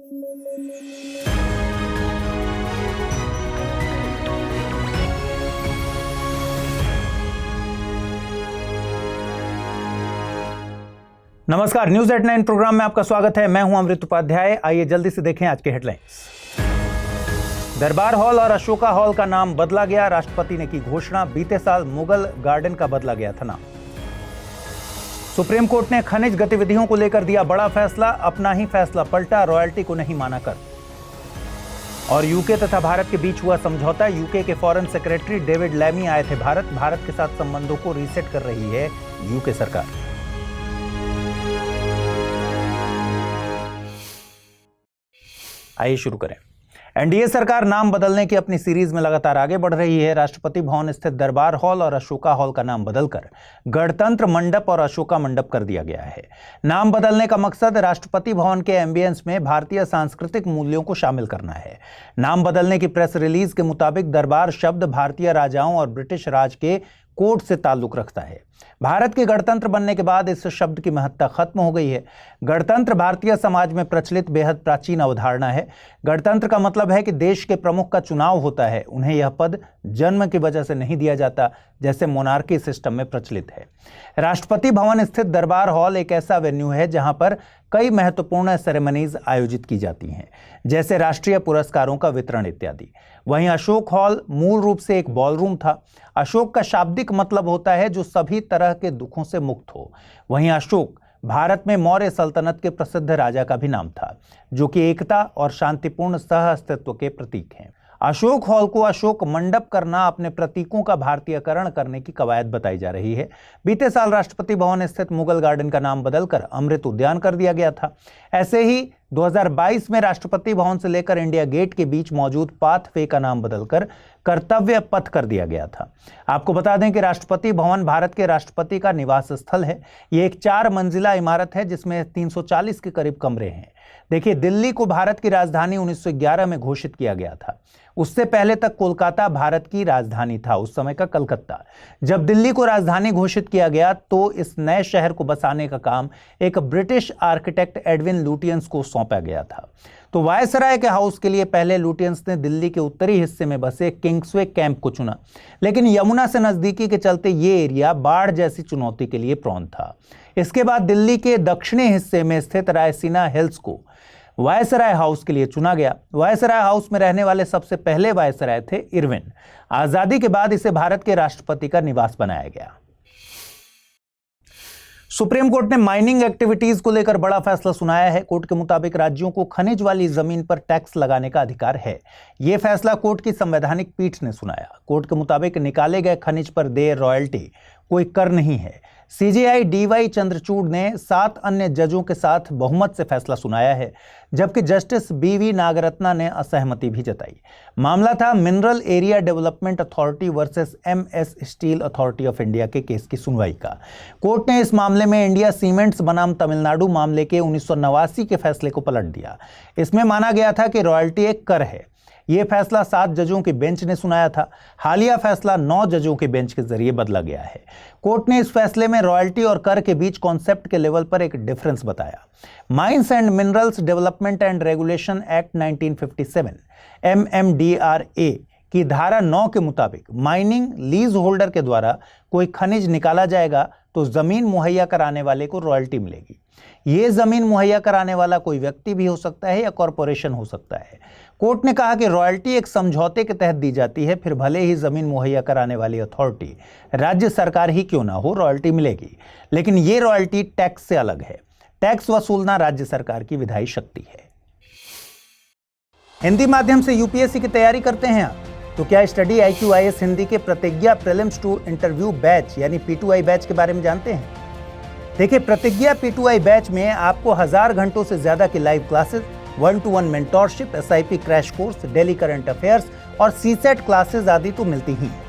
नमस्कार, news at 9 programme में आपका स्वागत है। मैं हूं अमृत उपाध्याय। आइए जल्दी से देखें आज के हेडलाइंस। दरबार हॉल और अशोका हॉल का नाम बदला गया, राष्ट्रपति ने की घोषणा। बीते साल मुगल गार्डन का बदला गया था नाम। सुप्रीम कोर्ट ने खनिज गतिविधियों को लेकर दिया बड़ा फैसला, अपना ही फैसला पलटा, रॉयल्टी को नहीं माना कर। और यूके तथा भारत के बीच हुआ समझौता। यूके के फॉरेन सेक्रेटरी डेविड लैमी आए थे भारत के साथ संबंधों को रीसेट कर रही है यूके सरकार। आइए शुरू करें। एनडीए सरकार नाम बदलने की अपनी सीरीज में लगातार आगे बढ़ रही है। राष्ट्रपति भवन स्थित दरबार हॉल और अशोका हॉल का नाम बदलकर गणतंत्र मंडप और अशोका मंडप कर दिया गया है। नाम बदलने का मकसद राष्ट्रपति भवन के एम्बियंस में भारतीय सांस्कृतिक मूल्यों को शामिल करना है। नाम बदलने की प्रेस रिलीज के मुताबिक दरबार शब्द भारतीय राजाओं और ब्रिटिश राज के कोड से ताल्लुक रखता है। भारत के गणतंत्र बनने के बाद इस शब्द की महत्ता खत्म हो गई है। गणतंत्र भारतीय समाज में प्रचलित बेहद प्राचीन अवधारणा है। गणतंत्र का मतलब है कि देश के प्रमुख का चुनाव होता है, उन्हें यह पद जन्म की वजह से नहीं दिया जाता जैसे मोनार्की सिस्टम में प्रचलित है। राष्ट्रपति भवन स्थित दरबार हॉल एक ऐसा वेन्यू है जहां पर कई महत्वपूर्ण सेरेमनीज आयोजित की जाती हैं, जैसे राष्ट्रीय पुरस्कारों का वितरण इत्यादि। वहीं अशोक हॉल मूल रूप से एक बॉलरूम था। अशोक का शाब्दिक मतलब होता है जो सभी तरह के दुखों से मुक्त हो। वहीं अशोक भारत में मौर्य सल्तनत के प्रसिद्ध राजा का भी नाम था, जो कि एकता और शांतिपूर्ण सह अस्तित्व के प्रतीक हैं। अशोक हॉल को अशोक मंडप करना अपने प्रतीकों का भारतीयकरण करने की कवायद बताई जा रही है। बीते साल राष्ट्रपति भवन स्थित मुगल गार्डन का नाम बदलकर अमृत उद्यान कर दिया गया था। ऐसे ही 2022 में राष्ट्रपति भवन से लेकर इंडिया गेट के बीच मौजूद पाथवे का नाम बदलकर कर्तव्य पथ कर दिया गया था। आपको बता दें कि राष्ट्रपति भवन भारत के राष्ट्रपति का निवास स्थल है। ये एक 4 मंजिला इमारत है जिसमें 340 के करीब कमरे हैं। देखिए, दिल्ली को भारत की राजधानी 1911 में घोषित किया गया था। उससे पहले तक कोलकाता भारत की राजधानी था, उस समय का कलकत्ता। जब दिल्ली को राजधानी घोषित किया गया तो इस नए शहर को बसाने का काम एक ब्रिटिश आर्किटेक्ट एडविन लुटियंस को सौंपा गया था। तो वायसराय के हाउस के लिए पहले लुटियंस ने दिल्ली के उत्तरी हिस्से में बसे किंग्सवे कैंप को चुना, लेकिन यमुना से नजदीकी के चलते ये एरिया बाढ़ जैसी चुनौती के लिए प्रौन था। इसके बाद दिल्ली के दक्षिणी हिस्से में स्थित रायसीना हिल्स को वायसराय हाउस के लिए चुना गया। वायसराय हाउस में रहने वाले सबसे पहले वायसराय थे इरविन। आजादी के बाद इसे भारत के राष्ट्रपति का निवास बनाया गया। सुप्रीम कोर्ट ने माइनिंग एक्टिविटीज को लेकर बड़ा फैसला सुनाया है। कोर्ट के मुताबिक राज्यों को खनिज वाली जमीन पर टैक्स लगाने का अधिकार है। यह फैसला कोर्ट की संवैधानिक पीठ ने सुनाया। कोर्ट के मुताबिक निकाले गए खनिज पर देय रॉयल्टी कोई कर नहीं है। सीजेआई डीवाई चंद्रचूड़ ने 7 अन्य जजों के साथ बहुमत से फैसला सुनाया है, जबकि जस्टिस बीवी नागरत्ना ने असहमति भी जताई। मामला था mineral area development authority versus MS steel authority of India के केस की सुनवाई का। कोर्ट ने इस मामले में इंडिया सीमेंट्स बनाम तमिलनाडु मामले के 1989 के फैसले को पलट दिया। इसमें माना गया था कि रॉयल्टी एक कर है। यह फैसला 7 जजों की बेंच ने सुनाया था। हालिया फैसला 9 जजों के बेंच के जरिए बदला गया है। कोर्ट ने इस फैसले में रॉयल्टी और कर के बीच कॉन्सेप्ट के लेवल पर एक डिफरेंस बताया। Mines and minerals development and regulation act 1957 MMDRA की धारा 9 के मुताबिक माइनिंग लीज होल्डर के द्वारा कोई खनिज निकाला जाएगा तो जमीन मुहैया कराने वाले को रॉयल्टी मिलेगी। ये जमीन मुहैया कराने वाला कोई व्यक्ति भी हो सकता है या कॉरपोरेशन हो सकता है। कोर्ट ने कहा कि रॉयल्टी एक समझौते के तहत दी जाती है, फिर भले ही जमीन मुहैया कराने वाली अथॉरिटी राज्य सरकार ही क्यों ना हो, रॉयल्टी मिलेगी। लेकिन ये रॉयल्टी टैक्स से अलग है। टैक्स वसूलना राज्य सरकार की विधायी शक्ति है। हिंदी माध्यम से यूपीएससी की तैयारी करते हैं आप, तो क्या स्टडी IQIS हिंदी के प्रतिज्ञा प्रीलिम्स टू इंटरव्यू बैच यानी P2I बैच के बारे में जानते हैं? देखिए, प्रतिज्ञा P2I बैच में आपको 1000 घंटों से ज्यादा की live classes, 1-to-1 mentorship, SIP crash course, daily current affairs और CSET क्लासेस आदि तो मिलती ही हैं।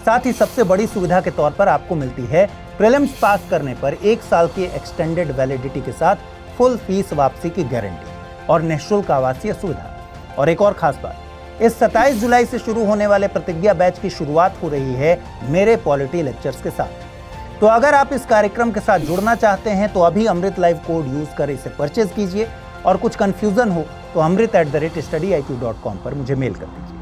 साथ ही सबसे बड़ी सुविधा के तौर पर आपको मिलती है प्रीलिम्स पास करने पर 1 साल की एक्सटेंडेड वैलिडिटी के साथ फुल फीस वापसी की गारंटी और निःशुल्क आवासीय सुविधा। और एक और खास बात, इस 27 जुलाई से शुरू होने वाले प्रतिज्ञा बैच की शुरुआत हो रही है मेरे पॉलिटी लेक्चर्स के साथ। तो अगर आप इस कार्यक्रम के साथ जुड़ना चाहते हैं तो अभी अमृत लाइव कोड यूज कर इसे परचेज कीजिए और कुछ कंफ्यूजन हो तो amrit@studyIQ.com पर मुझे मेल कर दीजिए।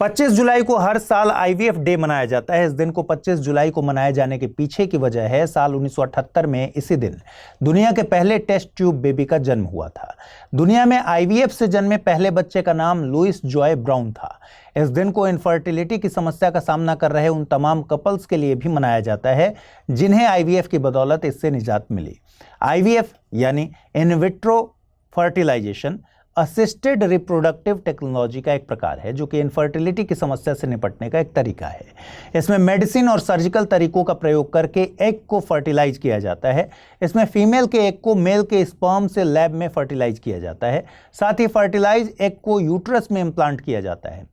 25 जुलाई को हर साल आईवीएफ डे मनाया जाता है। इस दिन को 25 जुलाई को मनाए जाने के पीछे की वजह है, साल 1978 में इसी दिन दुनिया के पहले टेस्ट ट्यूब बेबी का जन्म हुआ था। दुनिया में आईवीएफ से जन्मे पहले बच्चे का नाम लुइस जॉय ब्राउन था। इस दिन को इनफर्टिलिटी की समस्या का सामना कर रहे उन तमाम कपल्स के लिए भी मनाया जाता है जिन्हें आईवीएफ की बदौलत इससे निजात मिली। आईवीएफ यानी in vitro fertilisation assisted reproductive technology का एक प्रकार है जो कि इनफर्टिलिटी की समस्या से निपटने का एक तरीका है। इसमें मेडिसिन और सर्जिकल तरीकों का प्रयोग करके एग को फर्टिलाइज किया जाता है। इसमें फीमेल के एग को मेल के स्पर्म से लैब में फर्टिलाइज किया जाता है। साथ ही फर्टिलाइज एग को यूट्रस में इम्प्लांट किया जाता है।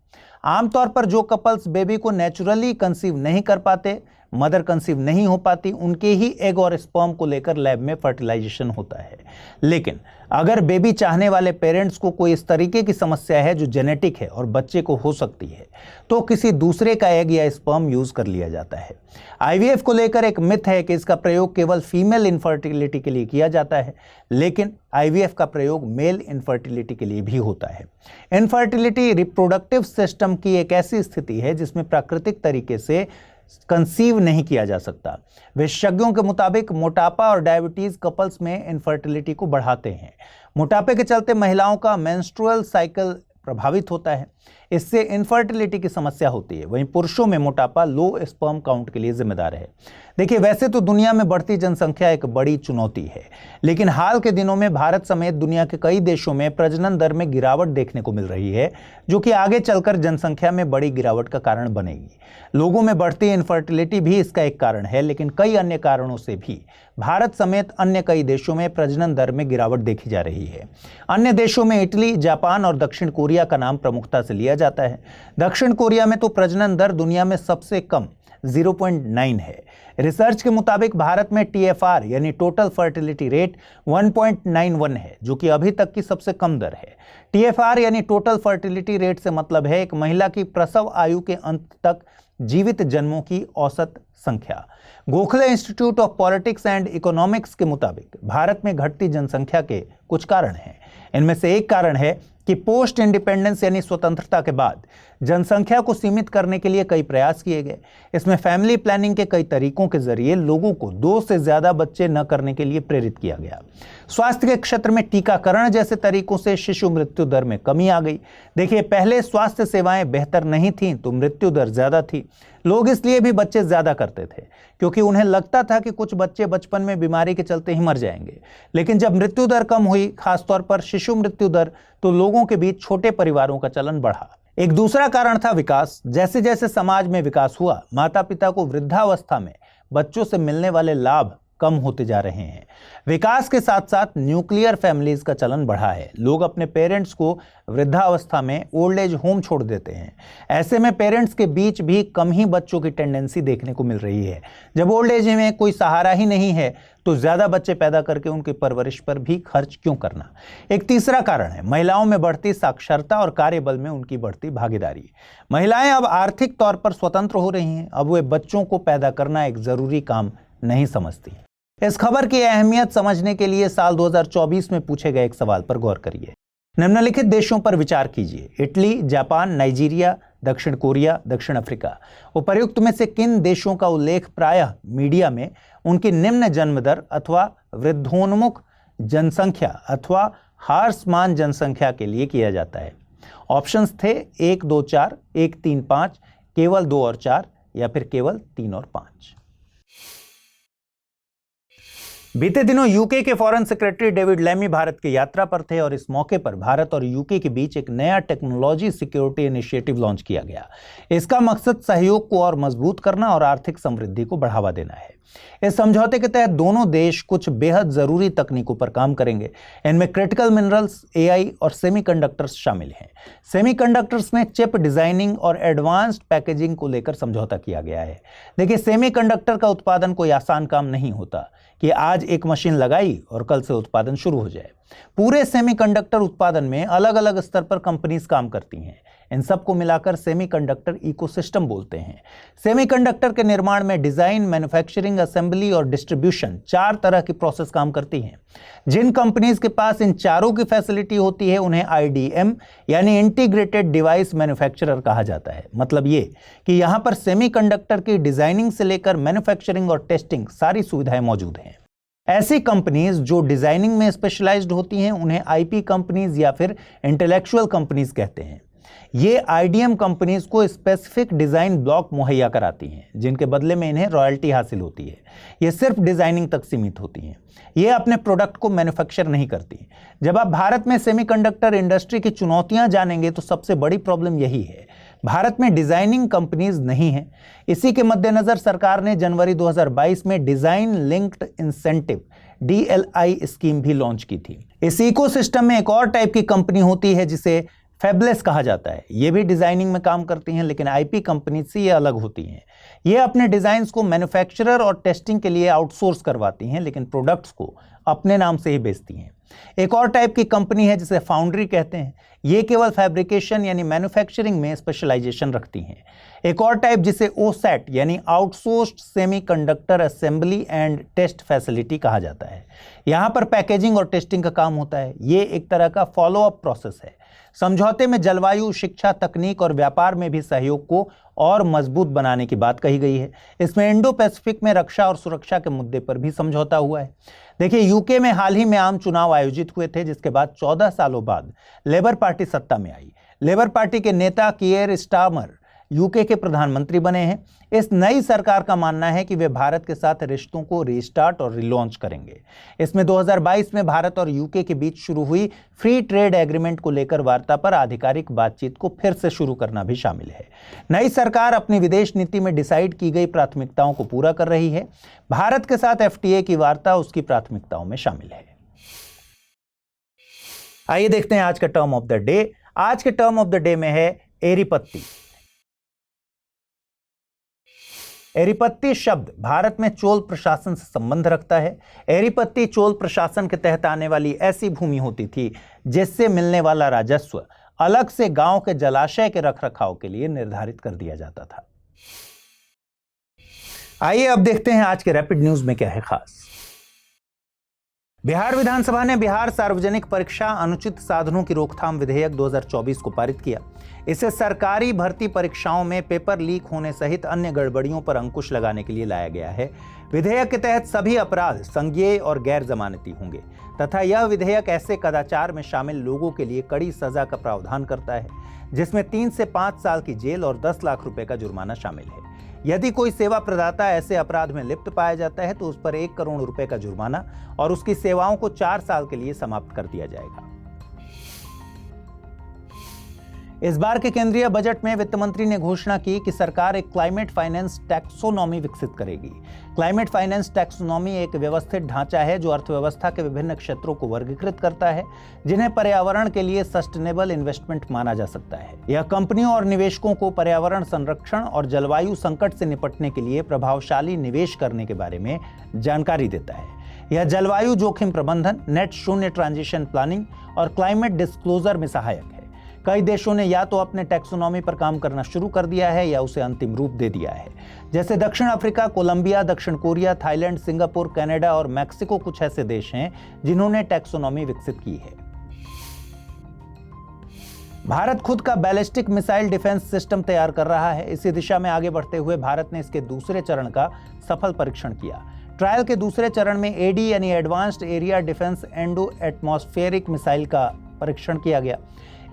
आमतौर पर जो कपल्स बेबी को नेचुरली कंसीव नहीं कर पाते, मदर कंसीव नहीं हो पाती, उनके ही एग और स्पर्म को लेकर लैब में फर्टिलाइजेशन होता है। लेकिन अगर बेबी चाहने वाले पेरेंट्स को कोई इस तरीके की समस्या है जो जेनेटिक है और बच्चे को हो सकती है, तो किसी दूसरे का एग या स्पर्म यूज कर लिया जाता है। आईवीएफ को लेकर एक मिथ है कि इसका प्रयोग केवल फीमेल इनफर्टिलिटी के लिए किया जाता है, लेकिन आईवीएफ का प्रयोग मेल इनफर्टिलिटी के लिए भी होता है। इनफर्टिलिटी रिप्रोडक्टिव सिस्टम की एक ऐसी स्थिति है जिसमें प्राकृतिक तरीके से कंसीव नहीं किया जा सकता। विशेषज्ञों के मुताबिक मोटापा और डायबिटीज कपल्स में इनफर्टिलिटी को बढ़ाते हैं। मोटापे के चलते महिलाओं का मेंस्ट्रुअल साइकिल प्रभावित होता है, इससे इनफर्टिलिटी की समस्या होती है। वहीं पुरुषों में मोटापा लो स्पर्म काउंट के लिए जिम्मेदार है। देखिए, वैसे तो दुनिया में बढ़ती जनसंख्या एक बड़ी चुनौती है, लेकिन हाल के दिनों में भारत समेत दुनिया के कई देशों में प्रजनन दर में गिरावट देखने को मिल रही है, जो कि आगे चलकर जनसंख्या में बड़ी गिरावट का कारण बनेगी। लोगों में बढ़ती इनफर्टिलिटी भी इसका एक कारण है, लेकिन कई अन्य कारणों से भी भारत समेत अन्य कई देशों में प्रजनन दर में गिरावट देखी जा रही है। अन्य देशों में इटली, जापान और दक्षिण कोरिया का नाम प्रमुखता से लिया जाता है। दक्षिण कोरिया में तो प्रजनन दर दुनिया में सबसे कम 0.9 है। रिसर्च के मुताबिक भारत में टीएफआर यानी टोटल फर्टिलिटी रेट 1.91 है, जो कि अभी तक की सबसे कम दर है। टीएफआर यानी टोटल फर्टिलिटी रेट से मतलब है एक महिला की प्रसव आयु के अंत तक जीवित जन्मों की औसत संख्या। Gokhale institute of politics and economics के मुताबिक भारत में घटती जनसंख्या के कुछ कारण हैं। इनमें से एक कारण है कि पोस्ट इंडिपेंडेंस यानी स्वतंत्रता के बाद जनसंख्या को सीमित करने के लिए कई प्रयास किए गए। इसमें फैमिली प्लानिंग के कई तरीकों के जरिए लोगों को 2 से ज्यादा बच्चे न करने के लिए प्रेरित किया गया। स्वास्थ्य के क्षेत्र में टीकाकरण जैसे तरीकों से शिशु मृत्यु दर में कमी आ गई। देखिए, पहले स्वास्थ्य सेवाएं बेहतर नहीं थीं तो मृत्यु दर ज्यादा थी। लोग इसलिए भी बच्चे ज्यादा करते थे क्योंकि उन्हें लगता था कि कुछ बच्चे बचपन में बीमारी के चलते ही मर जाएंगे। लेकिन जब मृत्यु दर कम हुई, खासतौर पर शिशु मृत्यु दर, तो लोगों के बीच छोटे परिवारों का चलन बढ़ा। एक दूसरा कारण था विकास। जैसे जैसे समाज में विकास हुआ, माता पिता को वृद्धावस्था में बच्चों से मिलने वाले लाभ कम होते जा रहे हैं। विकास के साथ साथ न्यूक्लियर फैमिलीज का चलन बढ़ा है। लोग अपने पेरेंट्स को वृद्धावस्था में ओल्ड एज होम छोड़ देते हैं। ऐसे में पेरेंट्स के बीच भी कम ही बच्चों की टेंडेंसी देखने को मिल रही है। जब ओल्ड एज में कोई सहारा ही नहीं है तो ज्यादा बच्चे पैदा करके उनकी परवरिश पर भी खर्च क्यों करना। एक तीसरा कारण है महिलाओं में बढ़ती साक्षरता और कार्यबल में उनकी बढ़ती भागीदारी। महिलाएं अब आर्थिक तौर पर स्वतंत्र हो रही हैं। अब वे बच्चों को पैदा करना एक जरूरी काम नहीं समझती। इस खबर की अहमियत समझने के लिए साल 2024 में पूछे गए एक सवाल पर गौर करिए। निम्नलिखित देशों पर विचार कीजिए: इटली, जापान, नाइजीरिया, दक्षिण कोरिया, दक्षिण अफ्रीका। उपर्युक्त में से किन देशों का उल्लेख प्रायः मीडिया में उनकी निम्न जन्म दर अथवा वृद्धोन्मुख जनसंख्या अथवा हार्समान जनसंख्या के लिए किया जाता है? ऑप्शंस थे 1, 2, 4, 1, 3, 5, केवल 2 और 4 या फिर केवल 3 और 5। बीते दिनों यूके के foreign secretary David Lammy Bharat की यात्रा पर थे और इस मौके पर भारत और यूके के बीच एक नया टेक्नोलॉजी सिक्योरिटी इनिशिएटिव लॉन्च किया गया। इसका मकसद सहयोग को और मजबूत करना और आर्थिक समृद्धि को बढ़ावा देना है। इस समझौते के तहत दोनों देश कुछ बेहद जरूरी तकनीकों पर काम करेंगे। इनमें क्रिटिकल मिनरल्स, एआई और सेमीकंडक्टर्स शामिल हैं। सेमीकंडक्टर्स में चिप डिजाइनिंग और एडवांस्ड पैकेजिंग को लेकर समझौता किया गया है। देखिए, सेमीकंडक्टर का उत्पादन कोई आसान काम नहीं होता कि आज आज एक मशीन लगाई और कल से उत्पादन शुरू हो जाए। पूरे सेमीकंडक्टर उत्पादन में अलग अलग स्तर पर कंपनीज काम करती हैं। इन सबको मिलाकर सेमीकंडक्टर इकोसिस्टम बोलते हैं। सेमीकंडक्टर के निर्माण में डिजाइन, मैन्युफैक्चरिंग, असेंबली और डिस्ट्रीब्यूशन 4 तरह की प्रोसेस काम करती हैं। जिन कंपनीज के पास इन चारों की फैसिलिटी होती है उन्हें IDM यानी इंटीग्रेटेड डिवाइस मैन्युफैक्चरर कहा जाता है। मतलब ये कि यहां पर सेमीकंडक्टर की डिजाइनिंग से लेकर मैन्युफैक्चरिंग और टेस्टिंग सारी सुविधाएं मौजूद हैं। ऐसी कंपनीज जो डिजाइनिंग में स्पेशलाइज्ड होती हैं उन्हें IP कंपनीज या फिर इंटेलेक्चुअल कंपनीज कहते हैं। ये IDM कंपनीज को स्पेसिफिक डिजाइन ब्लॉक मुहैया कराती हैं, जिनके बदले में इन्हें रॉयल्टी हासिल होती है। ये सिर्फ डिजाइनिंग तक सीमित होती हैं। ये अपने प्रोडक्ट को मैन्युफैक्चर नहीं करती। जब आप भारत में सेमीकंडक्टर इंडस्ट्री की चुनौतियां जानेंगे तो सबसे बड़ी प्रॉब्लम यही है, भारत में डिजाइनिंग कंपनीज नहीं है। इसी के मद्देनजर सरकार ने जनवरी 2022 में design linked incentive DLI scheme भी लॉन्च की थी। इस इकोसिस्टम में एक और टाइप की कंपनी होती है जिसे फैबलेस कहा जाता है। ये भी डिजाइनिंग में काम करती हैं, लेकिन IP कंपनी से ये अलग होती हैं। ये अपने डिजाइन्स को मैन्युफैक्चरर और टेस्टिंग के लिए आउटसोर्स करवाती हैं, लेकिन प्रोडक्ट्स को अपने नाम से ही बेचती हैं। एक और टाइप की कंपनी है जिसे फाउंड्री कहते हैं। ये केवल फैब्रिकेशन यानी मैन्युफैक्चरिंग में स्पेशलाइजेशन रखती हैं। एक और टाइप जिसे OSAT यानी outsourced semiconductor assembly and test facility कहा जाता है। यहाँ पर पैकेजिंग और टेस्टिंग का काम होता है। ये एक तरह का फॉलोअप प्रोसेस है। समझौते में जलवायु, शिक्षा, तकनीक और व्यापार में भी सहयोग को और मजबूत बनाने की बात कही गई है। इसमें इंडो पैसिफिक में रक्षा और सुरक्षा के मुद्दे पर भी समझौता हुआ है। देखिए, UK में हाल ही में आम चुनाव आयोजित हुए थे, जिसके बाद 14 सालों बाद लेबर पार्टी सत्ता में आई। लेबर पार्टी के नेता कियर स्टारमर UK के प्रधानमंत्री बने हैं। इस नई सरकार का मानना है कि वे भारत के साथ रिश्तों को रीस्टार्ट और रिलॉन्च करेंगे। इसमें 2022 में भारत और UK के बीच शुरू हुई फ्री ट्रेड एग्रीमेंट को लेकर वार्ता पर आधिकारिक बातचीत को फिर से शुरू करना भी शामिल है। नई सरकार अपनी विदेश नीति में डिसाइड की गई प्राथमिकताओं को पूरा कर रही है। भारत के साथ FTA की वार्ता उसकी प्राथमिकताओं में शामिल है। आइए देखते हैं आज का टर्म ऑफ द डे। आज के टर्म ऑफ द डे में है एरीपत्ती। एरीपत्ती शब्द भारत में चोल प्रशासन से संबंध रखता है। एरीपत्ती चोल प्रशासन के तहत आने वाली ऐसी भूमि होती थी जिससे मिलने वाला राजस्व अलग से गांव के जलाशय के रखरखाव के लिए निर्धारित कर दिया जाता था। आइए अब देखते हैं आज के रैपिड न्यूज में क्या है खास। बिहार विधानसभा ने बिहार सार्वजनिक परीक्षा अनुचित साधनों की रोकथाम विधेयक 2024 को पारित किया। इसे सरकारी भर्ती परीक्षाओं में पेपर लीक होने सहित अन्य गड़बड़ियों पर अंकुश लगाने के लिए लाया गया है। विधेयक के तहत सभी अपराध संज्ञेय और गैर जमानती होंगे तथा यह विधेयक ऐसे कदाचार में शामिल लोगों के लिए कड़ी सजा का प्रावधान करता है, जिसमें 3 से 5 साल की जेल और 10 लाख रुपए का जुर्माना शामिल है। यदि कोई सेवा प्रदाता ऐसे अपराध में लिप्त पाया जाता है तो उस पर 1 करोड़ रुपए का जुर्माना और उसकी सेवाओं को 4 साल के लिए समाप्त कर दिया जाएगा। इस बार के केंद्रीय बजट में वित्त मंत्री ने घोषणा की कि सरकार एक क्लाइमेट फाइनेंस टैक्सोनॉमी विकसित करेगी। क्लाइमेट फाइनेंस टैक्सोनॉमी एक व्यवस्थित ढांचा है जो अर्थव्यवस्था के विभिन्न क्षेत्रों को वर्गीकृत करता है जिन्हें पर्यावरण के लिए सस्टेनेबल इन्वेस्टमेंट माना जा सकता है। यह कंपनियों और निवेशकों को पर्यावरण संरक्षण और जलवायु संकट से निपटने के लिए प्रभावशाली निवेश करने के बारे में जानकारी देता है। यह जलवायु जोखिम प्रबंधन, नेट शून्य ट्रांजिशन प्लानिंग और क्लाइमेट डिस्क्लोजर में सहायक है। कई देशों ने या तो अपने टैक्सोनॉमी पर काम करना शुरू कर दिया है या उसे अंतिम रूप दे दिया है। जैसे दक्षिण अफ्रीका, कोलंबिया, दक्षिण कोरिया, थाईलैंड, सिंगापुर, कनाडा और मैक्सिको कुछ ऐसे देश हैं जिन्होंने टैक्सोनॉमी विकसित की है। भारत खुद का बैलिस्टिक मिसाइल डिफेंस सिस्टम तैयार कर रहा है। इसी दिशा में आगे बढ़ते हुए भारत ने इसके दूसरे चरण का सफल परीक्षण किया। ट्रायल के दूसरे चरण में AD यानी advanced area defence endo atmospheric missile का परीक्षण किया गया।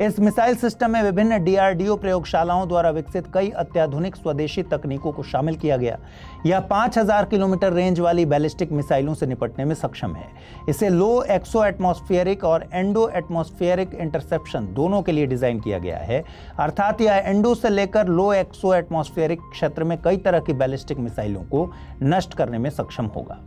इस मिसाइल सिस्टम में विभिन्न DRDO प्रयोगशालाओं द्वारा विकसित कई अत्याधुनिक स्वदेशी तकनीकों को शामिल किया गया। यह 5000 किलोमीटर रेंज वाली बैलिस्टिक मिसाइलों से निपटने में सक्षम है। इसे लो एक्सो एटमॉस्फेरिक और एंडो एटमॉस्फेरिक इंटरसेप्शन दोनों के लिए डिजाइन किया गया है, अर्थात यह एंडो से लेकर लो एक्सो एटमॉस्फेरिक क्षेत्र में कई तरह की बैलिस्टिक मिसाइलों को नष्ट करने में सक्षम होगा।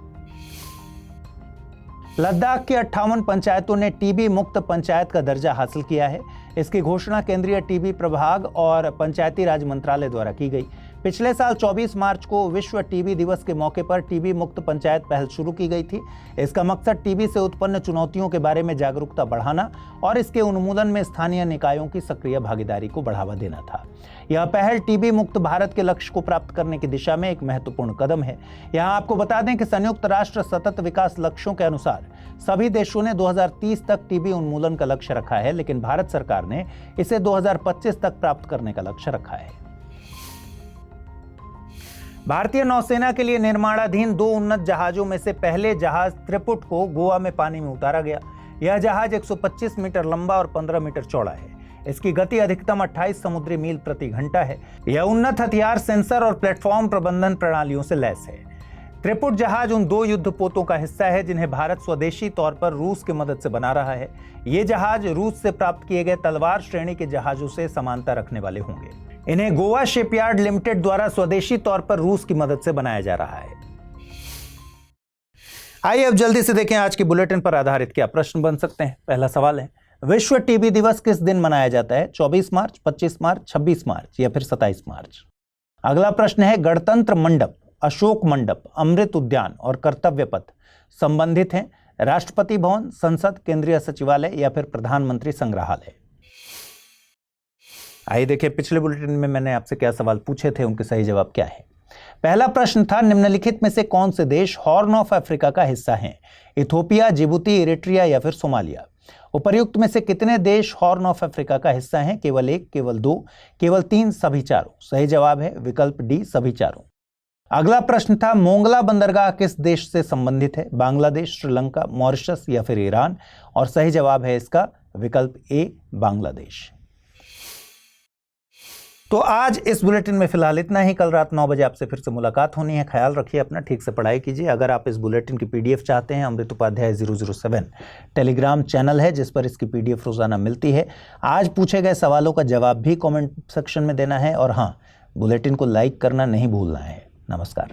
लद्दाख की 58 पंचायतों ने TB मुक्त पंचायत का दर्जा हासिल किया है। इसकी घोषणा केंद्रीय TB प्रभाग और पंचायती राज मंत्रालय द्वारा की गई। पिछले साल 24 मार्च को विश्व टीबी दिवस के मौके पर टीबी मुक्त पंचायत पहल शुरू की गई थी। इसका मकसद टीबी से उत्पन्न चुनौतियों के बारे में जागरूकता बढ़ाना और इसके उन्मूलन में स्थानीय निकायों की सक्रिय भागीदारी को बढ़ावा देना था। यह पहल टीबी मुक्त भारत के लक्ष्य को प्राप्त करने की दिशा में एक महत्वपूर्ण कदम है। यहाँ आपको बता दें कि संयुक्त राष्ट्र सतत विकास लक्ष्यों के अनुसार सभी देशों ने 2030 तक टीबी उन्मूलन का लक्ष्य रखा है, लेकिन भारत सरकार ने इसे 2025 तक प्राप्त करने का लक्ष्य रखा है। भारतीय नौसेना के लिए निर्माणाधीन 2 उन्नत जहाजों में से पहले जहाज त्रिपुट को गोवा में पानी में उतारा गया। यह जहाज 125 मीटर लंबा और 15 मीटर चौड़ा है। इसकी गति अधिकतम 28 समुद्री मील प्रति घंटा है। यह उन्नत हथियार, सेंसर और प्लेटफॉर्म प्रबंधन प्रणालियों से लैस है। त्रिपुट जहाज उन 2 युद्धपोतों का हिस्सा है जिन्हें भारत स्वदेशी तौर पर रूस की मदद से बना रहा है। ये जहाज रूस से प्राप्त किए गए तलवार श्रेणी के जहाजों से समानता रखने वाले होंगे। इन्हें गोवा शिपयार्ड लिमिटेड द्वारा स्वदेशी तौर पर रूस की मदद से बनाया जा रहा है। आइए अब जल्दी से देखें आज के बुलेटिन पर आधारित क्या प्रश्न बन सकते हैं। पहला सवाल है, विश्व टीबी दिवस किस दिन मनाया जाता है? 24 मार्च, 25 मार्च, 26 मार्च या फिर 27 मार्च? अगला प्रश्न है, गणतंत्र मंडप, अशोक मंडप, अमृत उद्यान और कर्तव्य पथ संबंधित हैं राष्ट्रपति भवन, संसद, केंद्रीय सचिवालय या फिर प्रधानमंत्री संग्रहालय? आइए देखिए पिछले बुलेटिन में मैंने आपसे क्या सवाल पूछे थे, उनके सही जवाब क्या है। पहला प्रश्न था, निम्नलिखित में से कौन से देश हॉर्न ऑफ अफ्रीका का हिस्सा हैं? इथोपिया, जिबूती, इरिट्रिया या फिर सोमालिया? उपर्युक्त में से कितने देश हॉर्न ऑफ अफ्रीका का हिस्सा हैं? केवल 1, केवल 2, केवल 3, सभी चारों? सही जवाब है विकल्प डी, सभी चारों। अगला प्रश्न था, मोंगला बंदरगाह किस देश से संबंधित है? बांग्लादेश, श्रीलंका, मॉरिशस या फिर ईरान? और सही जवाब है इसका विकल्प ए, बांग्लादेश। तो आज इस बुलेटिन में फिलहाल इतना ही। कल रात 9 बजे आपसे फिर से मुलाकात होनी है। ख्याल रखिए अपना, ठीक से पढ़ाई कीजिए। अगर आप इस बुलेटिन की पीडीएफ चाहते हैं, अमृत उपाध्याय 007 टेलीग्राम चैनल है जिस पर इसकी पीडीएफ रोजाना मिलती है। आज पूछे गए सवालों का जवाब भी कमेंट सेक्शन में देना है और हाँ, बुलेटिन को लाइक करना नहीं भूलना है। नमस्कार।